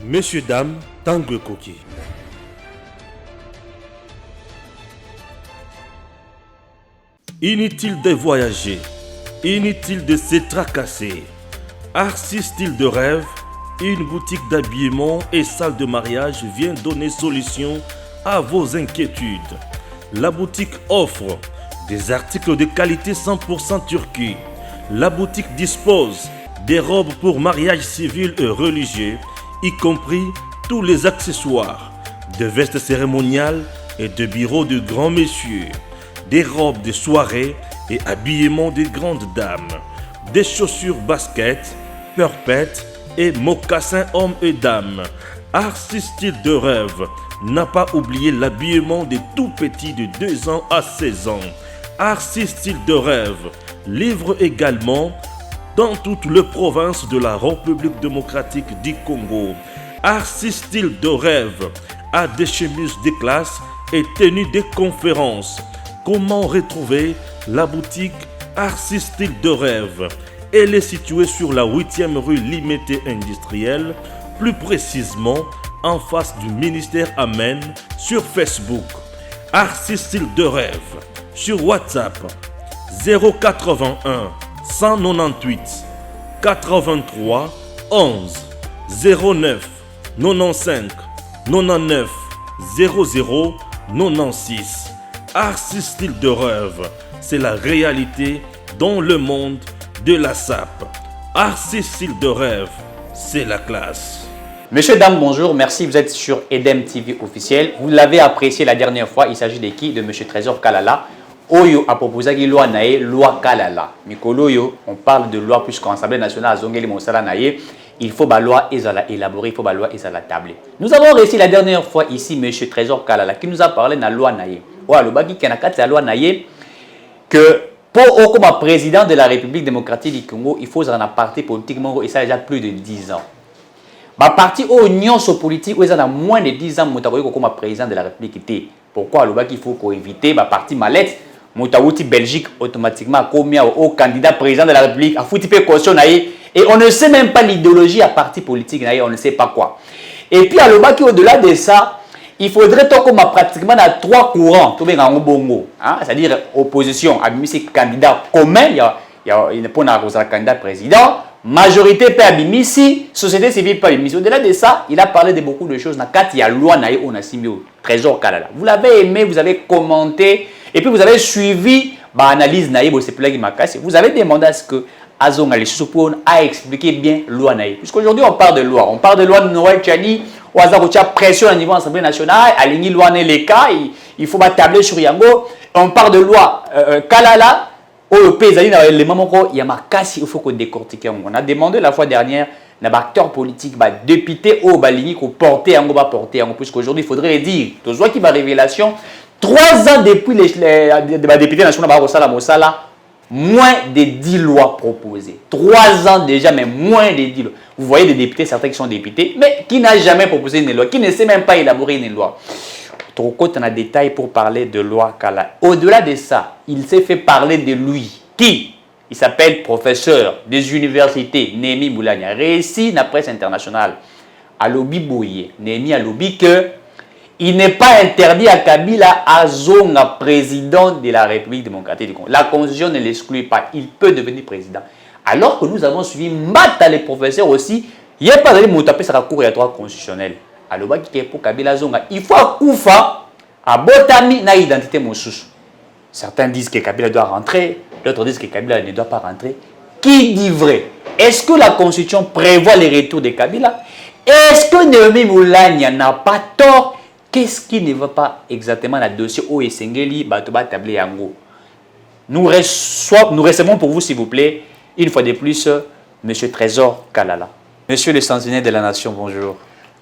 Messieurs, dames, Tangue Koki. Inutile de voyager, inutile de se tracasser. Arcis Style de Rêve, une boutique d'habillement et salle de mariage vient donner solution à vos inquiétudes. La boutique offre des articles de qualité 100% Turquie. La boutique dispose des robes pour mariage civil et religieux, y compris tous les accessoires, de vestes cérémoniales et de bureaux de grands messieurs, des robes de soirée et habillement de grandes dames, des chaussures basket, purpette et mocassins hommes et dames. Arcis Style de Rêve n'a pas oublié l'habillement des tout petits de 2 ans à 16 ans. Arcis Style de Rêve livre également dans toutes les provinces de la République démocratique du Congo. Arcis Style de Rêve a des chemises de classe et tenues de conférences. Comment retrouver la boutique Arcis Style de Rêve? Elle est située sur la 8e rue Limité Industrielle, plus précisément en face du ministère Amen sur Facebook. Arcis Style de Rêve sur WhatsApp 081 198 83 11 09 95 99 00 96. Arcis Style de Rêve, c'est la réalité dans le monde de la SAP. Arcis Style de Rêve, c'est la classe. Messieurs, dames, bonjour, merci, vous êtes sur Edem TV officiel. Vous l'avez apprécié la dernière fois, il s'agit de qui? De M. Trésor Kalala. Oyo a proposé une loi nae, loi Kalala. Mikolo yo, on parle de loi puisqu'en Assemblée nationale, Zongeli Monsala nae, il faut la loi élaborée, il faut la loi tablée. Nous avons réussi la dernière fois ici M. Trésor Kalala qui nous a parlé de la loi nae. Ouais, le bagi qui a la loi nae que pour comme président de la République démocratique du Congo, il faut un parti politiquement et ça a déjà plus de 10 ans. Ma parti au union politique, où ils ont moins de 10 ans, comme président de la République. Pourquoi le bagi il faut éviter ma parti mallette Moutawuti Belgique automatiquement comme au candidat président de la République a foutu peu caution et on ne sait même pas l'idéologie à parti politique on ne sait pas quoi. Et puis à l'obaki au-delà de ça, il faudrait comme pratiquement à 3 courants, tout bien en bongo, c'est-à-dire opposition à Bimisi candidat commun, il y a un candidat président, majorité pas Bimisi, société civile pas Bimisi. Au-delà de ça, il a parlé de beaucoup de choses. Il y a loi naïe on a signé au Trésor Kalala. Vous l'avez aimé, vous avez commenté. Et puis vous avez suivi l'analyse naïve, vous avez demandé à ce que Azong Alissoupon a expliqué bien loi naïve. Puisqu'aujourd'hui on parle de loi de Noël Tchani, où Azaroucha pression au niveau de l'Assemblée nationale, à l'Igni loi les cas, il faut tabler sur Yango. On parle de loi Kalala, au pays, il y a Makassi, il faut qu'on décortique. On a demandé la fois dernière, les acteurs politiques, députés au Baligny, qu'on portait, puisqu'aujourd'hui il faudrait le dire, tout ce qui va révélation. 3 ans depuis les députés nationaux, moins de 10 lois proposées. 3 ans déjà, mais moins de 10 lois. Vous voyez des députés, certains qui sont députés, mais qui n'ont jamais proposé une loi, qui ne sait même pas élaborer une loi. Trop court en détail pour parler de loi Kala. Au-delà de ça, il s'est fait parler de lui. Qui? Il s'appelle professeur des universités, Némi Moulania. Réussi la presse internationale. À lobby Bouye. Némi a lobby que il n'est pas interdit à Kabila Azonga président de la République démocratique du Congo. La Constitution ne l'exclut pas. Il peut devenir président. Alors que nous avons suivi Mata les professeurs aussi, il n'y a pas de moutapé sur la cour et à droit constitutionnel. Alors pour Kabila Azonga, il faut Koufa à Botami na identité Moussous. Certains disent que Kabila doit rentrer, d'autres disent que Kabila ne doit pas rentrer. Qui dit vrai? Est-ce que la Constitution prévoit les retours de Kabila? Est-ce que Némi Moulania n'a pas tort? Qu'est-ce qui ne va pas exactement dans le dossier OSNGeli Batoba Tablé Yango? Nous recevons pour vous, s'il vous plaît, une fois de plus, M. Trésor Kalala. Monsieur le sentinelle de la Nation, bonjour.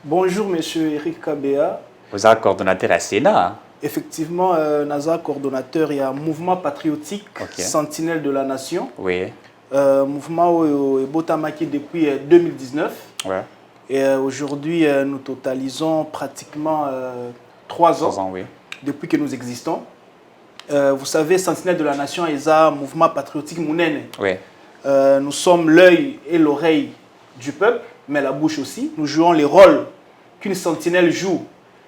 Bonjour, M. Eric Kabea. Vous êtes coordonnateur à Sénat. Effectivement, Naza coordonnateur, il y a un mouvement patriotique, Sentinelle de la Nation. Oui. Mouvement Botamaki depuis 2019. Ouais. Et aujourd'hui, nous totalisons pratiquement 3 ans, oui, depuis que nous existons. Vous savez, Sentinelle de la Nation est un mouvement patriotique mounene. Oui. Nous sommes l'œil et l'oreille du peuple. mais la bouche aussi. Nous jouons les rôles qu'une sentinelle joue,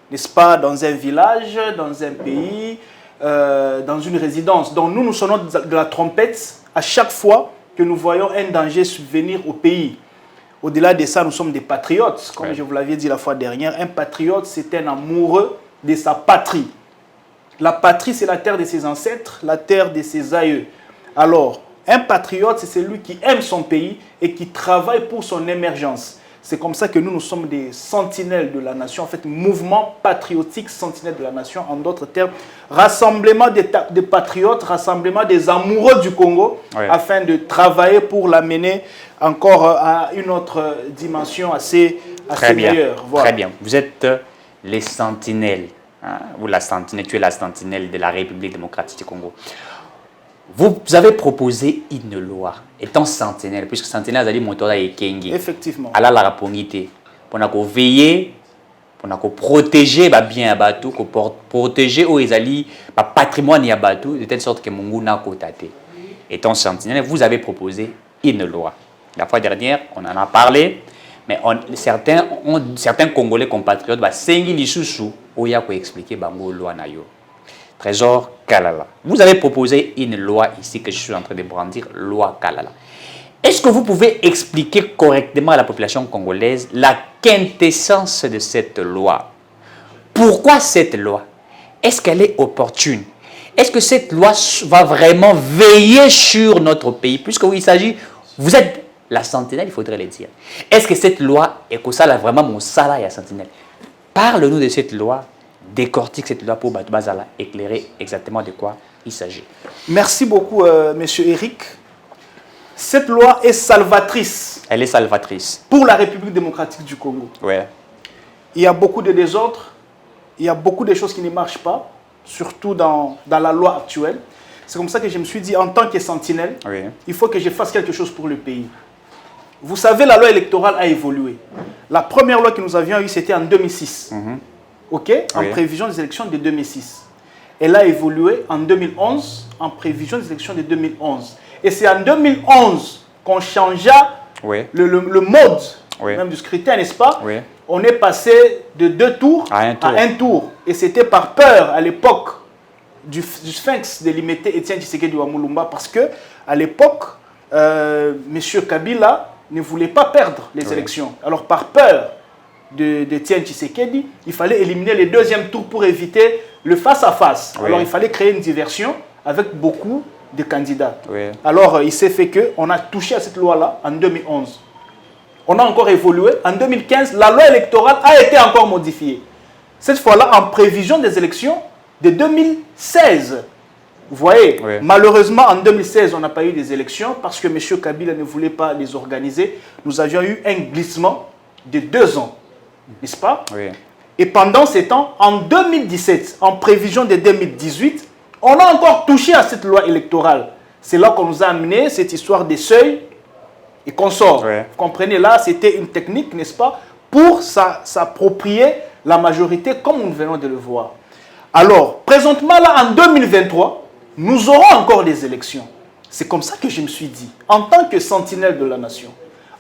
n'est-ce pas, dans un village, dans un pays, dans une résidence. Donc nous sonnons de la trompette à chaque fois que nous voyons un danger subvenir au pays. Au-delà de ça, nous sommes des patriotes. Comme je vous l'avais dit la fois dernière, un patriote, c'est un amoureux de sa patrie. La patrie, c'est la terre de ses ancêtres, la terre de ses aïeux. Alors, un patriote, c'est celui qui aime son pays et qui travaille pour son émergence. C'est comme ça que nous sommes des sentinelles de la nation, en fait, mouvement patriotique sentinelle de la nation, en d'autres termes, rassemblement des patriotes, rassemblement des amoureux du Congo, afin de travailler pour l'amener encore à une autre dimension assez meilleure. Voilà. Très bien. Vous êtes les sentinelles, hein, ou la sentinelle, tu es la sentinelle de la République démocratique du Congo. Vous avez proposé une loi, étant sentinelle, puisque sentinelle, vous allez monter et Kengi. Effectivement. À la rapongité, pour veiller, pour protéger bien Abatou, pour protéger où ils allaient patrimoine Abatou, de telle sorte que mon n'a côté. Étant sentinelle, vous avez proposé une loi. La fois dernière, on en a parlé, mais certains Congolais compatriotes, Sengi Lissousou, Oya ko expliquer bango loi na yo. Trésor Kalala. Vous avez proposé une loi ici que je suis en train de brandir, loi Kalala. Est-ce que vous pouvez expliquer correctement à la population congolaise la quintessence de cette loi? Pourquoi cette loi? Est-ce qu'elle est opportune? Est-ce que cette loi va vraiment veiller sur notre pays? Puisque oui, il s'agit, vous êtes la sentinelle, il faudrait le dire. Est-ce que cette loi est que ça là vraiment mon salaire à sentinelle? Parle-nous de cette loi. Décortique cette loi pour Bazala, éclairer exactement de quoi il s'agit. Merci beaucoup, monsieur Eric. Cette loi est salvatrice. Elle est salvatrice. Pour la République démocratique du Congo. Ouais. Il y a beaucoup de désordres, il y a beaucoup de choses qui ne marchent pas, surtout dans la loi actuelle. C'est comme ça que je me suis dit, en tant que sentinelle, il faut que je fasse quelque chose pour le pays. Vous savez, la loi électorale a évolué. La première loi que nous avions eue, c'était en 2006. OK, en prévision des élections de 2006. Elle a évolué en 2011, en prévision des élections de 2011. Et c'est en 2011 qu'on changea le mode même du scrutin, n'est-ce pas? On est passé de 2 tours à un tour. Et c'était par peur à l'époque du sphinx de l'imité Étienne Tshisekedi Wamulumba, parce que à l'époque, M. Kabila ne voulait pas perdre les élections. Alors par peur de Étienne Tshisekedi, il fallait éliminer le deuxième tour pour éviter le face-à-face. Alors il fallait créer une diversion avec beaucoup de candidats. Alors il s'est fait qu'on a touché à cette loi-là en 2011. On a encore évolué. En 2015, la loi électorale a été encore modifiée. Cette fois-là, en prévision des élections de 2016. Vous voyez, malheureusement, en 2016, on n'a pas eu des élections parce que M. Kabila ne voulait pas les organiser. Nous avions eu un glissement de 2 ans. N'est-ce pas? Et pendant ces temps, en 2017, en prévision de 2018, on a encore touché à cette loi électorale. C'est là qu'on nous a amené cette histoire des seuils et consorts. Vous comprenez, là, c'était une technique, n'est-ce pas, pour s'approprier la majorité, comme nous venons de le voir. Alors, présentement, là, en 2023, nous aurons encore des élections. C'est comme ça que je me suis dit, en tant que sentinelle de la nation,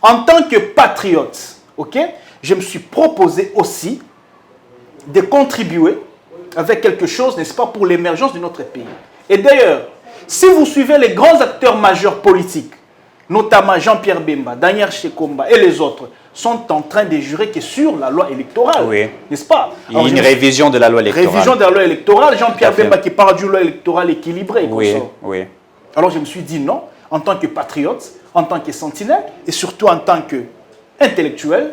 en tant que patriote, ok, je me suis proposé aussi de contribuer avec quelque chose, n'est-ce pas, pour l'émergence de notre pays. Et d'ailleurs, si vous suivez les grands acteurs majeurs politiques, notamment Jean-Pierre Bemba, Daniel Shekomba et les autres, sont en train de jurer que sur la loi électorale, n'est-ce pas? Alors, il y a une révision de la loi électorale. Révision de la loi électorale, Jean-Pierre Bemba qui parle d'une loi électorale équilibrée. Alors je me suis dit non, en tant que patriote, en tant que sentinelle, et surtout en tant qu'intellectuel,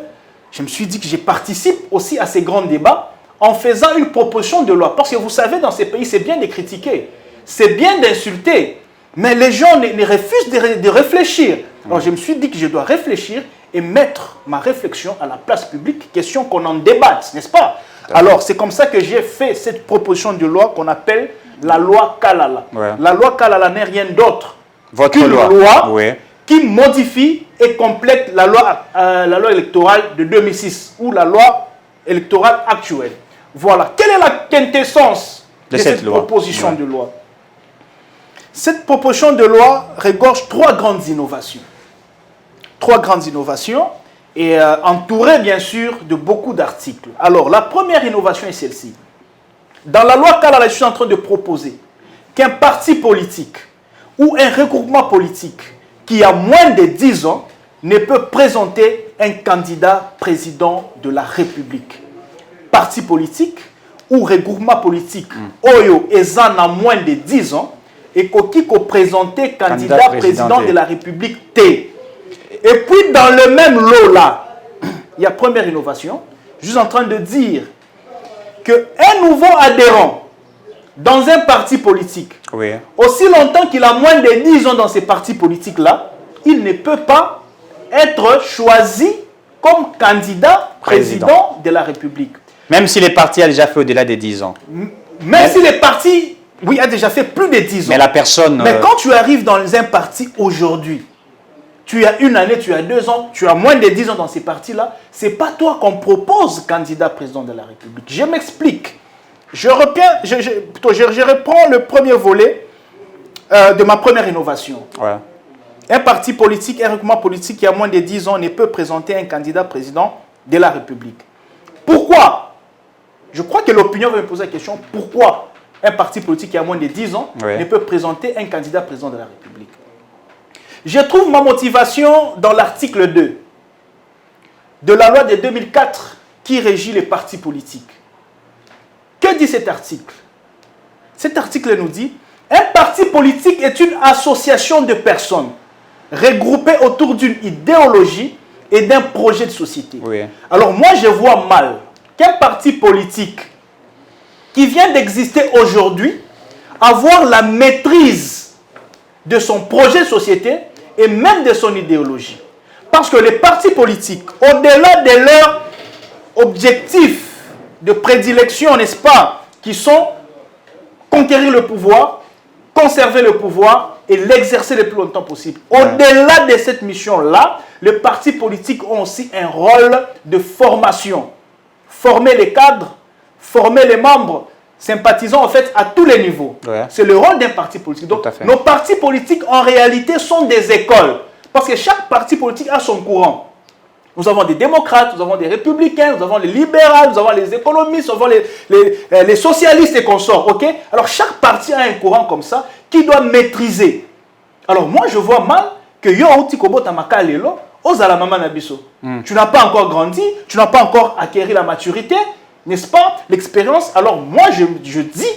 je me suis dit que je participe aussi à ces grands débats en faisant une proposition de loi. Parce que vous savez, dans ces pays, c'est bien de critiquer, c'est bien d'insulter, mais les gens ne refusent de réfléchir. Alors je me suis dit que je dois réfléchir et mettre ma réflexion à la place publique, question qu'on en débatte, n'est-ce pas? Alors c'est comme ça que j'ai fait cette proposition de loi qu'on appelle la loi Kalala. La loi Kalala n'est rien d'autre qu'une loi qui modifie et complète la loi électorale de 2006 ou la loi électorale actuelle. Voilà. Quelle est la quintessence de cette proposition de loi? Cette proposition de loi regorge 3 grandes innovations. 3 grandes innovations. et entouré bien sûr de beaucoup d'articles. Alors, la première innovation est celle-ci. Dans la loi Kalala, je suis en train de proposer qu'un parti politique ou un regroupement politique qui a moins de 10 ans ne peut présenter un candidat président de la République. Parti politique ou regroupement politique, Oyo et Zan a moins de 10 ans, et qui peut présenter candidat président de la République T. Et puis dans le même lot là, il y a première innovation, je suis en train de dire qu'un nouveau adhérent dans un parti politique, aussi longtemps qu'il a moins de 10 ans dans ces partis politiques-là, il ne peut pas être choisi comme candidat président de la République. Même si le parti a déjà fait au-delà des 10 ans. Même si le parti, oui, a déjà fait plus de 10 ans. Mais la personne... Mais quand tu arrives dans un parti aujourd'hui, tu as une année, tu as 2 ans, tu as moins de 10 ans dans ces partis-là, ce n'est pas toi qu'on propose candidat président de la République. Je m'explique. Je reprends le premier volet de ma première innovation. Un parti politique, un regroupement politique qui a moins de 10 ans ne peut présenter un candidat président de la République. Pourquoi? Je crois que l'opinion va me poser la question, pourquoi un parti politique qui a moins de 10 ans ne peut présenter un candidat président de la République? Je trouve ma motivation dans l'article 2 de la loi de 2004 qui régit les partis politiques. Que dit cet article? Cet article nous dit: un parti politique est une association de personnes regroupées autour d'une idéologie et d'un projet de société. Alors moi, je vois mal qu'un parti politique qui vient d'exister aujourd'hui avoir la maîtrise de son projet de société et même de son idéologie. Parce que les partis politiques, au-delà de leurs objectifs de prédilection, n'est-ce pas, qui sont conquérir le pouvoir, conserver le pouvoir et l'exercer le plus longtemps possible. Au-delà de cette mission-là, les partis politiques ont aussi un rôle de formation. Former les cadres, former les membres, sympathisants en fait à tous les niveaux. C'est le rôle d'un parti politique. Donc nos partis politiques en réalité sont des écoles. Parce que chaque parti politique a son courant. Nous avons des démocrates, nous avons des républicains, nous avons les libéraux, nous avons les économistes, nous avons les socialistes et consorts. Okay? Alors chaque parti a un courant comme ça qui doit maîtriser. Alors moi je vois mal que yo outi kobota makalelo ozala mama nabiso. Tu n'as pas encore grandi, tu n'as pas encore acquéri la maturité, n'est-ce pas, l'expérience. Alors moi je dis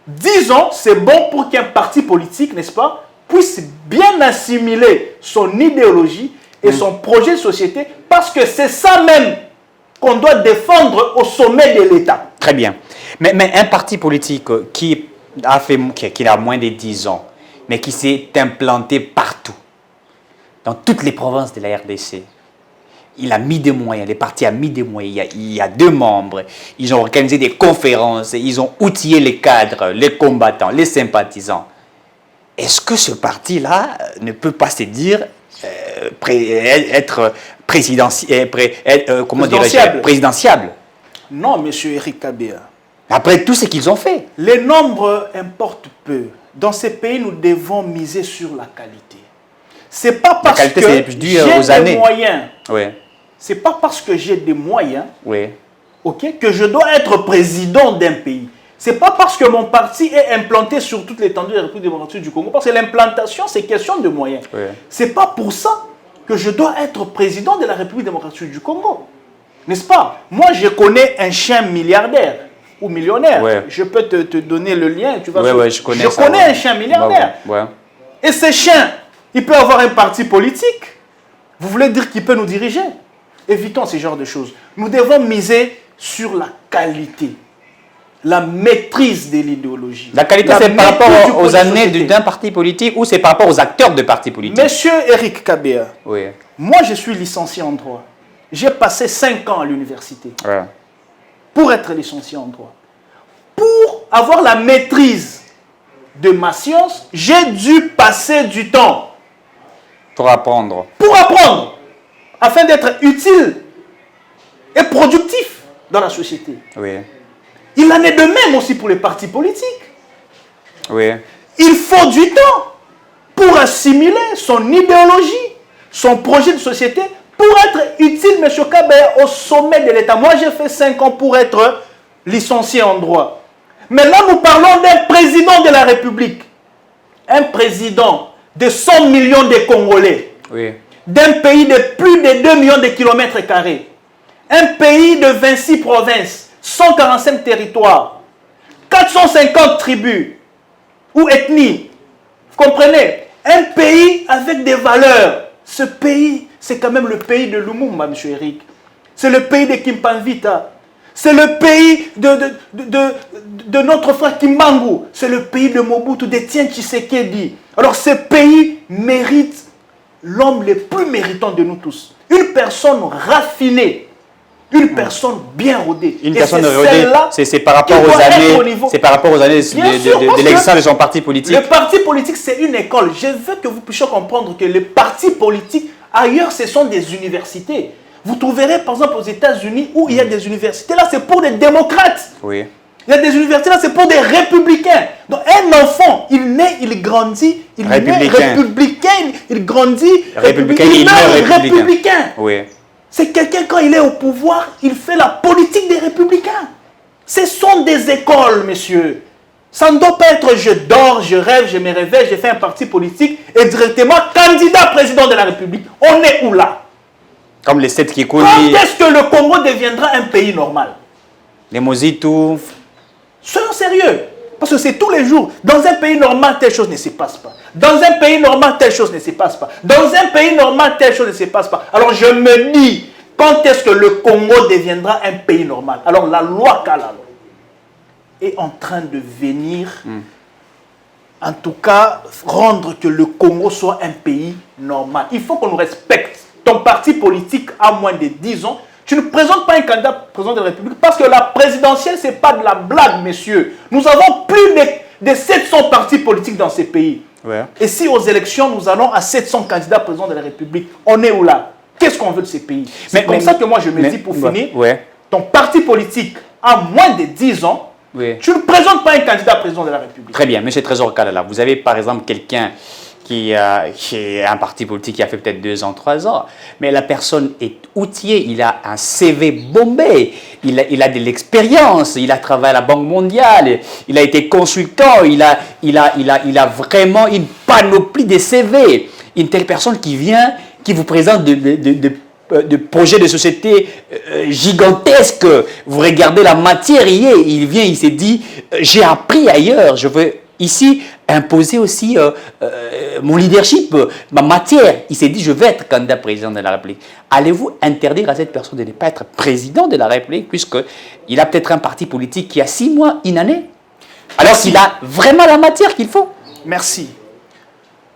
10 ans c'est bon pour qu'un parti politique, n'est-ce pas, puisse bien assimiler son idéologie et son projet de société, parce que c'est ça même qu'on doit défendre au sommet de l'État. Très bien. Mais un parti politique qui a moins de 10 ans, mais qui s'est implanté partout, dans toutes les provinces de la RDC, il a mis des moyens, le parti a mis des moyens, il y a 2 membres, ils ont organisé des conférences, ils ont outillé les cadres, les combattants, les sympathisants. Est-ce que ce parti-là ne peut pas se dire être présidentiable? Non, monsieur Eric Kabea. Après tout ce qu'ils ont fait. Les nombres importent peu. Dans ces pays, nous devons miser sur la qualité. C'est pas parce que j'ai des moyens. C'est pas parce que j'ai des moyens que je dois être président d'un pays. C'est pas parce que mon parti est implanté sur toute l'étendue de la République démocratique du Congo, parce que l'implantation, c'est question de moyens. C'est pas pour ça que je dois être président de la République démocratique du Congo. N'est-ce pas? Moi, je connais un chien milliardaire ou millionnaire. Je peux te donner le lien. Tu vas je connais un chien milliardaire. Et ce chien, il peut avoir un parti politique. Vous voulez dire qu'il peut nous diriger? Évitons ce genre de choses. Nous devons miser sur la qualité. La maîtrise de l'idéologie. La qualité, c'est par rapport aux années d'un parti politique ou c'est par rapport aux acteurs de partis politiques? Monsieur Eric Kabea, moi je suis licencié en droit. J'ai passé 5 ans à l'université pour être licencié en droit. Pour avoir la maîtrise de ma science, j'ai dû passer du temps. Pour apprendre. Pour apprendre, afin d'être utile et productif dans la société. Il en est de même aussi pour les partis politiques. Il faut du temps pour assimiler son idéologie, son projet de société, pour être utile, M. Kabaya, au sommet de l'État. Moi, j'ai fait 5 ans pour être licencié en droit. Mais là, nous parlons d'un président de la République. Un président de 100 millions de Congolais. Oui. D'un pays de plus de 2 millions de kilomètres carrés. Un pays de 26 provinces, 145 territoires, 450 tribus ou ethnies. Vous comprenez? Un pays avec des valeurs. Ce pays, c'est quand même le pays de Lumumba, M. Eric. C'est le pays de Kimpanvita. C'est le pays de notre frère Kimbangu. C'est le pays de Mobutu, de Tien Tshisekedi. Alors ce pays mérite l'homme le plus méritant de nous tous. Une personne raffinée. Une personne bien rodée. Une personne rodée, c'est par rapport aux années, c'est par rapport aux années de l'existence de son parti politique. Le parti politique, c'est une école. Je veux que vous puissiez comprendre que les partis politiques, ailleurs, ce sont des universités. Vous trouverez, par exemple, aux États-Unis, où il y a des universités, là, c'est pour des démocrates. Oui. Il y a des universités, là, c'est pour des républicains. Donc, un enfant, il naît, il grandit, il naît républicain, il grandit républicain, il meurt républicain. Oui. C'est quelqu'un, quand il est au pouvoir, il fait la politique des républicains. Ce sont des écoles, messieurs. Ça ne doit pas être je dors, je rêve, je me réveille, je fais un parti politique et directement candidat président de la République. On est où là? Comme les 7 qui coulent. Quand est-ce que le Congo deviendra un pays normal? Les Mozitou. Soyons sérieux. Parce que c'est tous les jours. Dans un pays normal, telle chose ne se passe pas. Dans un pays normal, telle chose ne se passe pas. Dans un pays normal, telle chose ne se passe pas. Alors je me dis, quand est-ce que le Congo deviendra un pays normal? Alors la loi Kalala est en train de venir, en tout cas, rendre que le Congo soit un pays normal. Il faut qu'on nous respecte. Ton parti politique a moins de 10 ans. Tu ne présentes pas un candidat président de la République parce que la présidentielle, ce n'est pas de la blague, messieurs. Nous avons plus de 700 partis politiques dans ces pays. Ouais. Et si aux élections, nous allons à 700 candidats présidents de la République, on est où là? Qu'est-ce qu'on veut de ces pays? C'est comme ça que moi je me dis pour finir, ton parti politique a moins de 10 ans, tu ne présentes pas un candidat président de la République. Très bien, M. Trésor Kalala, vous avez par exemple quelqu'un qui est un parti politique qui a fait peut-être 2 ans, 3 ans, mais la personne est outillée, il a un CV bombé, il a de l'expérience, il a travaillé à la Banque mondiale, il a été consultant, il a vraiment une panoplie de CV. Une telle personne qui vient, qui vous présente de projets de société gigantesques, vous regardez la matière, il vient, il s'est dit, j'ai appris ailleurs, je veux ici imposer aussi mon leadership, ma matière. Il s'est dit, je vais être candidat président de la République. Allez-vous interdire à cette personne de ne pas être président de la République, puisqu'il a peut-être un parti politique qui a 6 mois, une année, alors qu'il a vraiment la matière qu'il faut? Merci.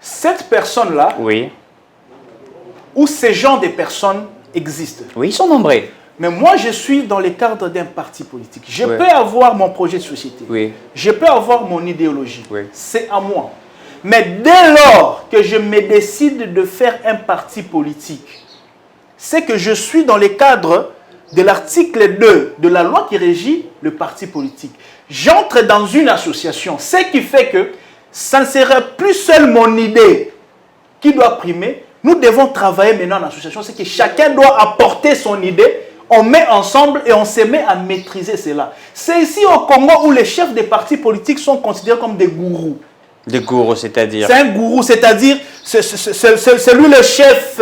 Cette personne-là, oui, ou ces genres de personnes existent. Oui, ils sont nombreux. Mais moi, je suis dans le cadre d'un parti politique. Je peux avoir mon projet de société. Oui. Je peux avoir mon idéologie. Oui. C'est à moi. Mais dès lors que je me décide de faire un parti politique, c'est que je suis dans le cadre de l'article 2 de la loi qui régit le parti politique. J'entre dans une association. Ce qui fait que ça ne sera plus seul mon idée qui doit primer. Nous devons travailler maintenant en association. C'est que chacun doit apporter son idée. On met ensemble et on se met à maîtriser cela. C'est ici au Congo où les chefs des partis politiques sont considérés comme des gourous. Des gourous, c'est-à-dire? C'est un gourou, c'est-à-dire c'est lui le chef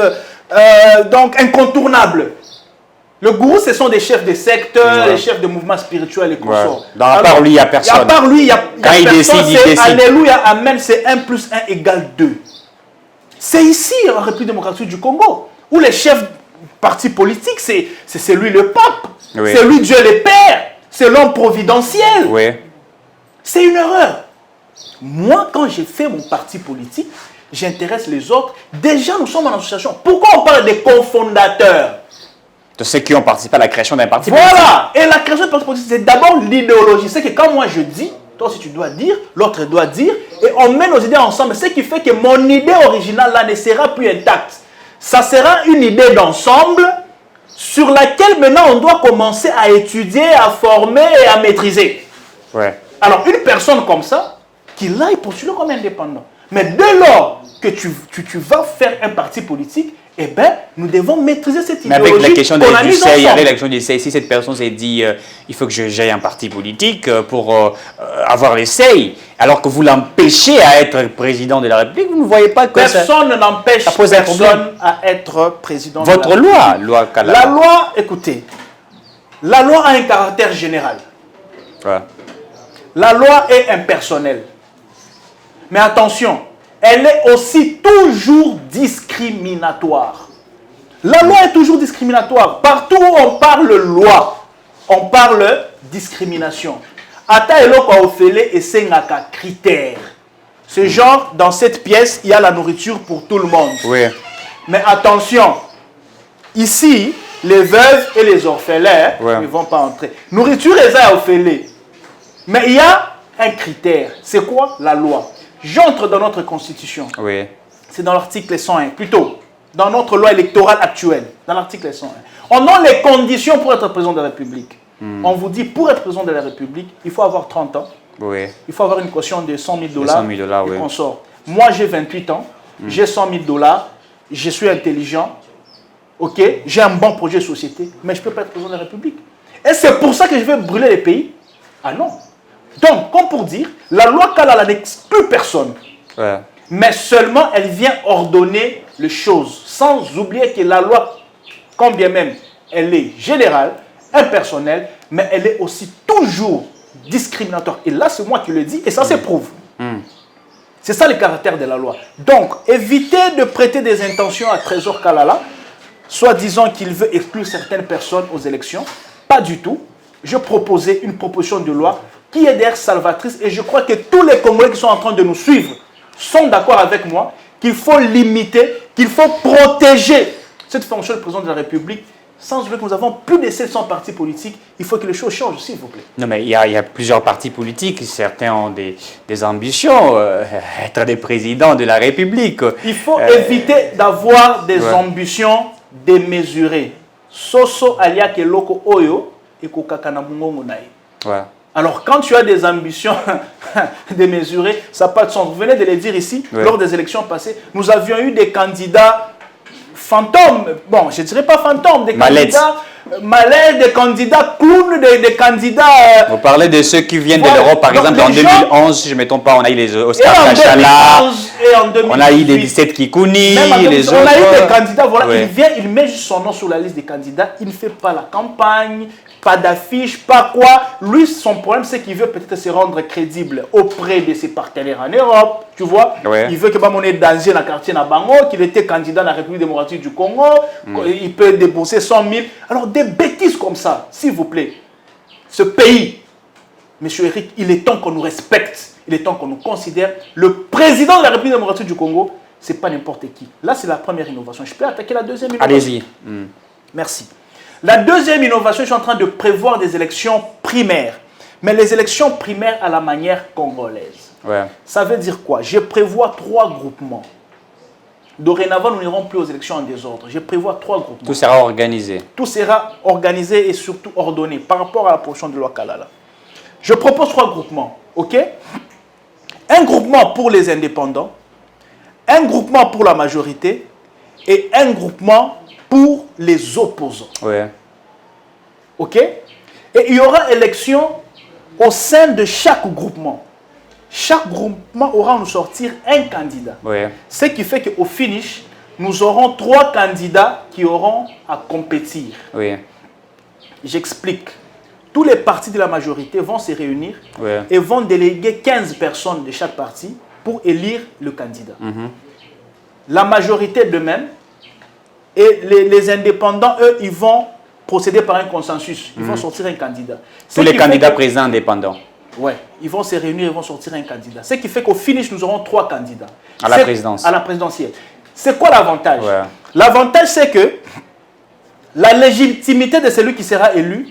donc incontournable. Le gourou, ce sont des chefs de secteurs, les chefs de mouvements spirituels et consorts. À part lui, il n'y a personne. À part lui, il n'y a personne. Il décide. Alléluia, amen, c'est 1 plus 1 égale 2. C'est ici, en République démocratique du Congo, où les chefs parti politique, c'est lui le pape, c'est lui Dieu le Père, c'est l'homme providentiel. Oui. C'est une erreur. Moi, quand j'ai fait mon parti politique, j'intéresse les autres. Déjà, nous sommes en association. Pourquoi on parle des cofondateurs? De ceux qui ont participé à la création d'un parti politique. Voilà. Et la création d'un parti politique, c'est d'abord l'idéologie. C'est que quand moi je dis, toi aussi tu dois dire, l'autre doit dire, et on met nos idées ensemble. Ce qui fait que mon idée originale là ne sera plus intacte. Ça sera une idée d'ensemble sur laquelle maintenant on doit commencer à étudier, à former et à maîtriser. Ouais. Alors une personne comme ça, qu'il aille postuler comme indépendant. Mais dès lors que tu vas faire un parti politique, eh bien, nous devons maîtriser cette mais idéologie. avec la question du CEI, ensemble. l'élection du CEI, si cette personne s'est dit il faut que j'aille un parti politique pour avoir les CEI, alors que vous l'empêchez à être président de la République, vous ne voyez pas que personne n'empêche personne à être président de la République. Votre loi Kalala. La loi, écoutez, la loi a un caractère général. Ouais. La loi est impersonnelle. Mais attention, elle est aussi toujours discriminatoire. La loi est toujours discriminatoire. Partout où on parle loi, on parle discrimination. Ata eloko ofele et sengaka critère. Ce genre, dans cette pièce, il y a la nourriture pour tout le monde. Oui. Mais attention, ici, les veuves et les orphelins ne vont pas entrer. Nourriture est à ofele. Mais il y a un critère. C'est quoi? La loi. J'entre dans notre constitution. Oui. C'est dans l'article 101. Plutôt, dans notre loi électorale actuelle. Dans l'article 101. On a les conditions pour être président de la République. On vous dit, pour être président de la République, il faut avoir 30 ans. Oui. Il faut avoir une caution de 100 000 $. 100 000 $, oui. Et qu'on sort. Moi, j'ai 28 ans. J'ai 100 000 $. Je suis intelligent. Ok? J'ai un bon projet de société. Mais je ne peux pas être président de la République. Et c'est pour ça que je vais brûler les pays? Ah non. Donc, comme pour dire, la loi Kalala n'exclut personne. Ouais. Mais seulement, elle vient ordonner les choses. Sans oublier que la loi, quand bien même, elle est générale, impersonnelle, mais elle est aussi toujours discriminatoire. Et là, c'est moi qui le dis, et ça s'éprouve. C'est ça le caractère de la loi. Donc, évitez de prêter des intentions à Trésor Kalala, soit disant qu'il veut exclure certaines personnes aux élections. Pas du tout. Je proposais une proposition de loi qui est d'ailleurs salvatrice, et je crois que tous les Congolais qui sont en train de nous suivre sont d'accord avec moi qu'il faut limiter, qu'il faut protéger cette fonction de président de la République. Sans oublier que nous avons plus de 700 partis politiques, il faut que les choses changent, s'il vous plaît. Non, mais il y a plusieurs partis politiques, certains ont des ambitions, être des présidents de la République. Il faut éviter d'avoir des ambitions démesurées. Soso alia ke loko oyo et kokakana mungongo nae. Ouais. Alors, quand tu as des ambitions démesurées, ça n'a pas de sens. Vous venez de le dire ici, lors des élections passées, nous avions eu des candidats fantômes. Bon, je ne dirais pas fantômes, des candidats malais, des candidats clowns, des candidats... Vous parlez de ceux qui viennent de l'Europe, par exemple, en 2011, je ne me trompe pas, on a eu les Oscar Kachala, on a eu les 17 Kikouni, les autres... On a eu des candidats, voilà, il vient, il met juste son nom sur la liste des candidats, il ne fait pas la campagne, pas d'affiche, pas quoi. Lui, son problème, c'est qu'il veut peut-être se rendre crédible auprès de ses partenaires en Europe, tu vois. Il veut que on ait danger dans le quartier de Bango, qu'il était candidat dans la République démocratique du Congo, il peut débourser 100 000. Alors, des bêtises comme ça, s'il vous plaît. Ce pays, Monsieur Eric, il est temps qu'on nous respecte, il est temps qu'on nous considère. Le président de la République démocratique du Congo, c'est pas n'importe qui. Là, c'est la première innovation. Je peux attaquer la deuxième innovation? Allez-y. Merci. La deuxième innovation, je suis en train de prévoir des élections primaires. Mais les élections primaires à la manière congolaise. Ouais. Ça veut dire quoi? Je prévois 3 groupements. Dorénavant, nous n'irons plus aux élections en désordre. Je prévois 3 groupements. Tout sera organisé. Tout sera organisé et surtout ordonné par rapport à la proposition de loi Kalala. Je propose 3 groupements. OK? Un groupement pour les indépendants, un groupement pour la majorité et un groupement pour les opposants. Ouais. OK? Et il y aura élection au sein de chaque groupement. Chaque groupement aura à nous sortir un candidat. Ouais. Ce qui fait qu'au finish, nous aurons 3 candidats qui auront à compétir. Oui. J'explique. Tous les partis de la majorité vont se réunir et vont déléguer 15 personnes de chaque parti pour élire le candidat. La majorité de même. Et les indépendants, eux, ils vont procéder par un consensus. Ils vont sortir un candidat. Tous les candidats présidents indépendants. Oui, ils vont se réunir, ils vont sortir un candidat. Ce qui fait qu'au finish, nous aurons 3 candidats. À la présidence. À la présidentielle. C'est quoi l'avantage? Ouais. L'avantage, c'est que la légitimité de celui qui sera élu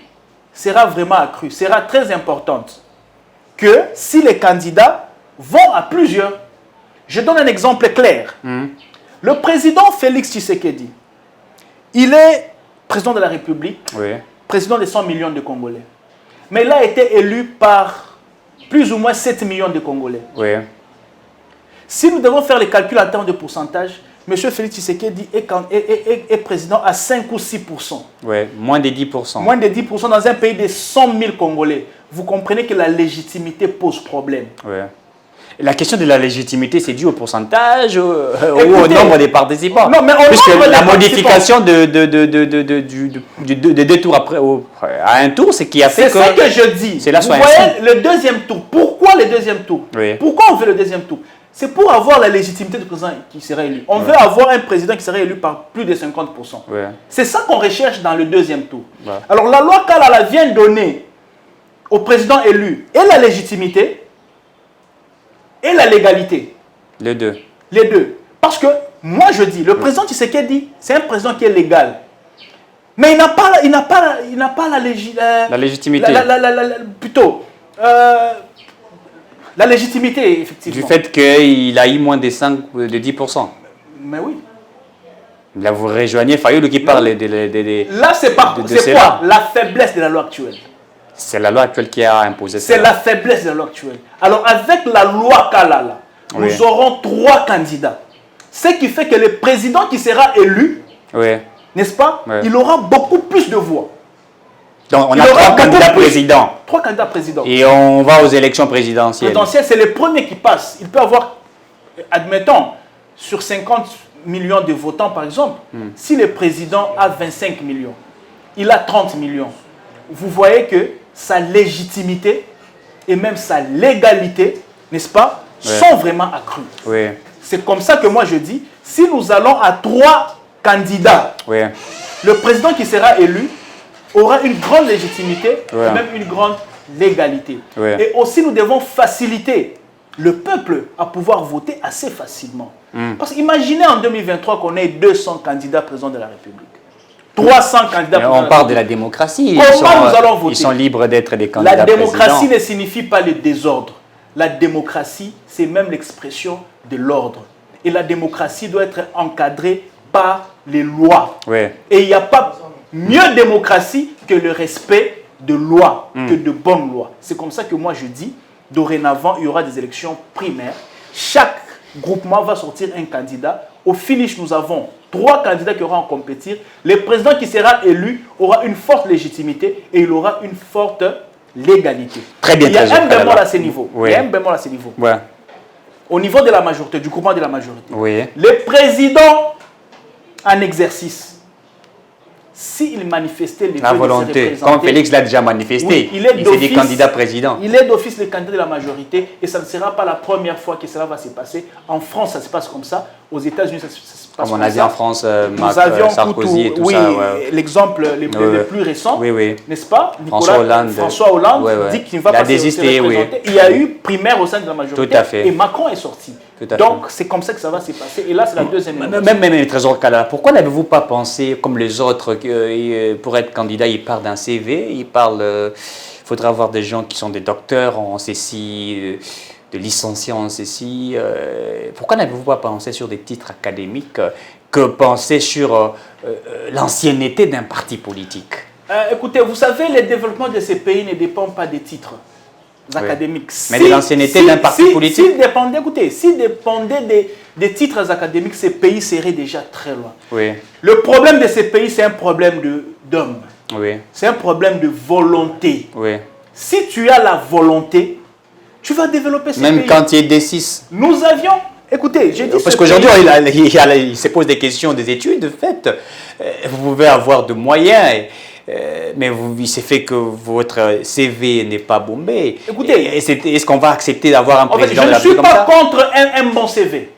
sera vraiment accrue, sera très importante. Que si les candidats vont à plusieurs. Je donne un exemple clair. Le président Félix Tshisekedi, il est président de la République, président des 100 millions de Congolais. Mais il a été élu par plus ou moins 7 millions de Congolais. Oui. Si nous devons faire les calculs en termes de pourcentage, M. Félix Tshisekedi est président à 5 ou 6%. Oui, moins de 10%. Moins de 10% dans un pays de 100 000 Congolais. Vous comprenez que la légitimité pose problème. Oui. La question de la légitimité, c'est dû au pourcentage ou au nombre des participants? Non, mais puisque la modification de deux tours à un tour, c'est qui a fait que... C'est ça que je dis. C'est là Vous voyez, le deuxième tour. Pourquoi le deuxième tour? Oui. Pourquoi on veut le deuxième tour? C'est pour avoir la légitimité du président qui sera élu. On veut avoir un président qui sera élu par plus de 50%. Oui. C'est ça qu'on recherche dans le deuxième tour. Ouais. Alors la loi Kalala vient donner au président élu et la légitimité et la légalité. Les deux. Les deux. Parce que, moi je dis, le président Tshisekedi, c'est un président qui est légal. Mais il n'a pas la légitimité. Plutôt, la légitimité, effectivement. Du fait qu'il a eu moins de 10%. Mais oui. Là, vous rejoignez Fayoulou qui parle des... Là, c'est quoi? La faiblesse de la loi actuelle. C'est la loi actuelle qui a imposé ça. C'est la faiblesse de la loi actuelle. Alors, avec la loi Kalala, nous aurons 3 candidats. Ce qui fait que le président qui sera élu, n'est-ce pas, il aura beaucoup plus de voix. Donc, on a 3 candidats présidents. 3 candidats présidents. Et on va aux élections présidentielles. C'est le premier qui passe. Il peut avoir, admettons, sur 50 millions de votants, par exemple, si le président a 25 millions, il a 30 millions. Vous voyez que sa légitimité et même sa légalité, n'est-ce pas, sont vraiment accrues. Oui. C'est comme ça que moi je dis, si nous allons à 3 candidats, le président qui sera élu aura une grande légitimité et même une grande légalité. Et aussi nous devons faciliter le peuple à pouvoir voter assez facilement. Parce qu'imaginez en 2023 qu'on ait 200 candidats présidents de la République. 300 candidats présidents. On parle de la démocratie. Comment nous allons voter? Ils sont libres d'être des candidats La démocratie présidents. ne signifie pas le désordre. La démocratie, c'est même l'expression de l'ordre. Et la démocratie doit être encadrée par les lois. Et il n'y a pas mieux démocratie que le respect de lois, que de bonnes lois. C'est comme ça que moi je dis, dorénavant, il y aura des élections primaires. Chaque groupement va sortir un candidat. Au finish, nous avons 3 candidats qui auront à compétir. Le président qui sera élu aura une forte légitimité et il aura une forte légalité. Très bien. Il y a un bémol à ce niveau. Il y a un bémol à ce niveau. Au niveau de la majorité, du groupement de la majorité. Le président en exercice, s'il manifestait les la volonté, comme Félix l'a déjà manifesté, il est des candidats présidents. Il est d'office le candidat de la majorité et ça ne sera pas la première fois que cela va se passer. En France, ça se passe comme ça. Aux États-Unis, ça se passe comme ça. Comme on a dit en France, Sarkozy et tout ça. L'exemple le plus récent, n'est-ce pas? François Hollande dit qu'il ne va pas se représenter. Il y a eu primaire au sein de la majorité. Tout à fait. Et Macron est sorti. Donc, c'est comme ça que ça va se passer. Et là, c'est la deuxième. Même Trésor Kalala, pourquoi n'avez-vous pas pensé, comme les autres, pour être candidat, ils parlent d'un CV, il faudra avoir des gens qui sont des docteurs en ceci, de licenciés en ceci. Pourquoi n'avez-vous pas pensé sur des titres académiques que penser sur l'ancienneté d'un parti politique? Écoutez, vous savez, le développement de ces pays ne dépend pas des titres académiques. Mais de l'ancienneté d'un parti politique. S'il dépendait des titres académiques, ces pays seraient déjà très loin. Oui. Le problème de ces pays, c'est un problème d'hommes. Oui. C'est un problème de volonté. Oui. Si tu as la volonté, tu vas développer ces pays. Même quand il est D6. Nous avions... Écoutez, j'ai dit... Parce qu'aujourd'hui, il se pose des questions, des études, de fait. Vous pouvez avoir de moyens... mais il s'est fait que votre CV n'est pas bombé. Écoutez, est-ce qu'on va accepter d'avoir un président de la République comme ça? Je ne suis pas contre un bon CV.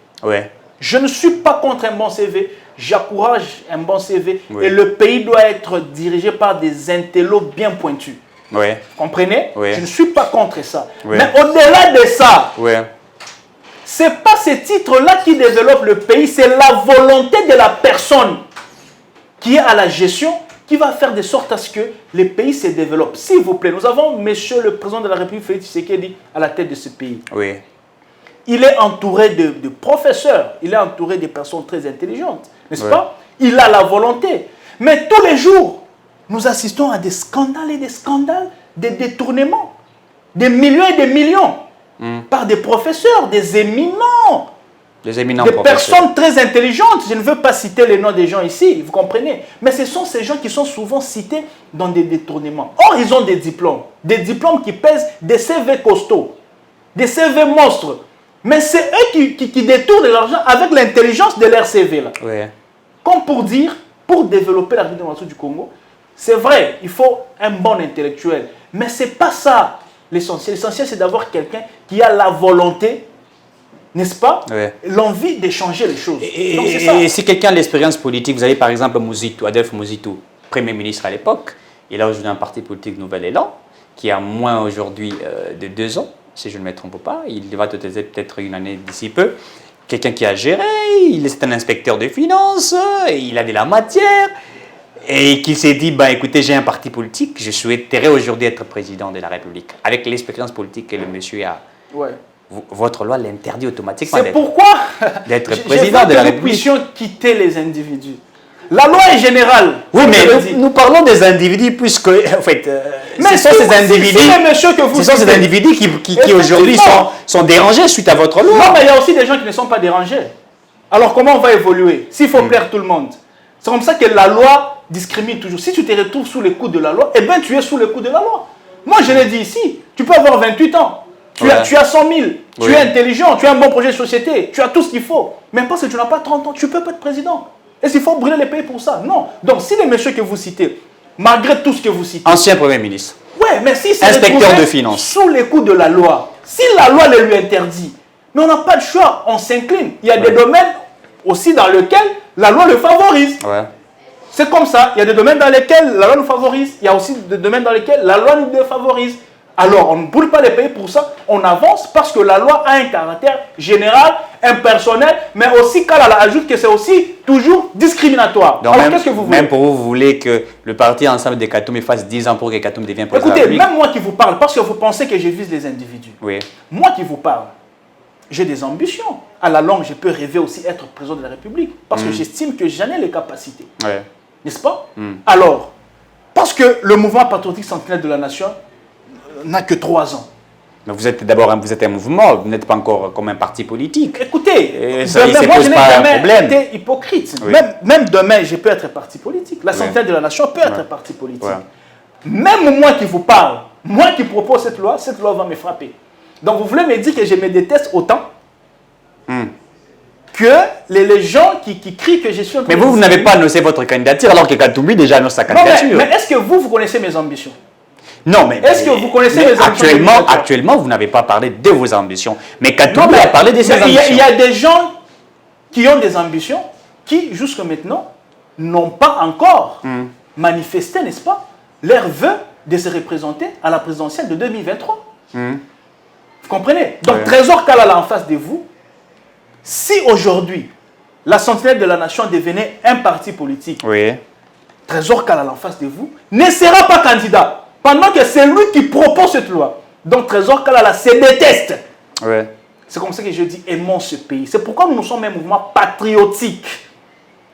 Je ne suis pas contre un bon CV. J'encourage un bon CV. Et le pays doit être dirigé par des intellos bien pointus. Vous comprenez? Je ne suis pas contre ça. Mais au-delà de ça, ce n'est pas ce titre-là qui développe le pays, c'est la volonté de la personne qui est à la gestion qui va faire de sorte à ce que les pays se développent. S'il vous plaît, nous avons monsieur le président de la République, Félix Tshisekedi, à la tête de ce pays. Il est entouré de professeurs, il est entouré de personnes très intelligentes, n'est-ce pas? Il a la volonté. Mais tous les jours, nous assistons à des scandales et des scandales, des détournements, des millions et des millions, par des professeurs, des éminents éminents des professeurs. personnes très intelligentes. Je ne veux pas citer les noms des gens ici, vous comprenez. Mais ce sont ces gens qui sont souvent cités dans des détournements. Or, ils ont des diplômes qui pèsent des CV costauds, des CV monstres. Mais c'est eux qui détournent de l'argent avec l'intelligence de leur CV là. Oui. Comme pour dire, pour développer la démocratie du Congo, c'est vrai, il faut un bon intellectuel. Mais ce n'est pas ça l'essentiel. L'essentiel, c'est d'avoir quelqu'un qui a la volonté, n'est-ce pas, l'envie de changer les choses. Donc, c'est ça. Et si quelqu'un a l'expérience politique, vous avez par exemple Mouzitou, Adolphe Mouzitou, Premier ministre à l'époque, il a aujourd'hui un parti politique Nouvel Élan, qui a moins aujourd'hui de 2 ans, si je ne me trompe pas. Il va peut-être une année d'ici peu. Quelqu'un qui a géré, il est un inspecteur de finances, il a de la matière, et qui s'est dit, bah, écoutez, j'ai un parti politique, je souhaiterais aujourd'hui être président de la République. Avec l'expérience politique que le monsieur a, votre loi l'interdit automatiquement. C'est pourquoi d'être président de la République. Nous puissions quitter les individus. La loi est générale. Oui, mais nous parlons des individus puisque, en fait, ce sont ces individus qui aujourd'hui sont dérangés suite à votre loi. Non, mais il y a aussi des gens qui ne sont pas dérangés. Alors comment on va évoluer s'il faut plaire tout le monde? C'est comme ça que la loi discrimine toujours. Si tu te retrouves sous les coups de la loi, eh bien tu es sous les coups de la loi. Moi je l'ai dit ici, tu peux avoir 28 ans, tu as 100 000, tu es intelligent, tu as un bon projet de société, tu as tout ce qu'il faut. Même parce que tu n'as pas 30 ans, tu ne peux pas être président. Est-ce qu'il faut brûler les pays pour ça? Non. Donc si les messieurs que vous citez, malgré tout ce que vous citez... Ancien Premier ministre. Ouais, mais si c'est inspecteur de finances. Sous les coups de la loi, si la loi le lui interdit, mais on n'a pas de choix, on s'incline. Il y a des domaines aussi dans lesquels la loi le favorise. C'est comme ça. Il y a des domaines dans lesquels la loi nous favorise. Il y a aussi des domaines dans lesquels la loi nous défavorise. Alors, on ne brûle pas les pays pour ça. On avance parce que la loi a un caractère général, impersonnel, mais aussi, Kalala ajoute que c'est aussi toujours discriminatoire. Donc alors, qu'est-ce que vous voulez? Même pour vous, vous voulez que le parti ensemble de Katoum fasse 10 ans pour que Katoum devienne président. Écoutez, même moi qui vous parle, parce que vous pensez que je vise les individus. Moi qui vous parle, j'ai des ambitions. À la longue, je peux rêver aussi être président de la République. Parce que j'estime que j'en ai les capacités. N'est-ce pas? Alors, parce que le mouvement patriotique sentinelle de la nation n'a que 3 ans. Mais vous êtes d'abord un mouvement, vous n'êtes pas encore comme un parti politique. Écoutez, moi je n'ai jamais été hypocrite. Même demain, je peux être parti politique. La sentinelle de la nation peut être parti politique. Même moi qui vous parle, moi qui propose cette loi va me frapper. Donc vous voulez me dire que je me déteste autant que les gens qui crient que je suis un... Mais vous n'avez pas annoncé votre candidature alors que Katoumi déjà annonce sa candidature. Mais est-ce que vous connaissez mes ambitions? Non, mais est-ce que vous connaissez mes ambitions? Actuellement, vous n'avez pas parlé de vos ambitions. Mais Katoumi a parlé de ses ambitions. Il y a des gens qui ont des ambitions qui, jusqu'à maintenant, n'ont pas encore manifesté, n'est-ce pas, leur vœu de se représenter à la présidentielle de 2023. Vous comprenez? Donc, Trésor Kalala en face de vous, si aujourd'hui, la sentinelle de la nation devenait un parti politique, Trésor Kalala en face de vous ne sera pas candidat. Pendant que c'est lui qui propose cette loi. Donc Trésor Kalala se déteste. C'est comme ça que je dis, aimons ce pays. C'est pourquoi nous sommes un mouvement patriotique.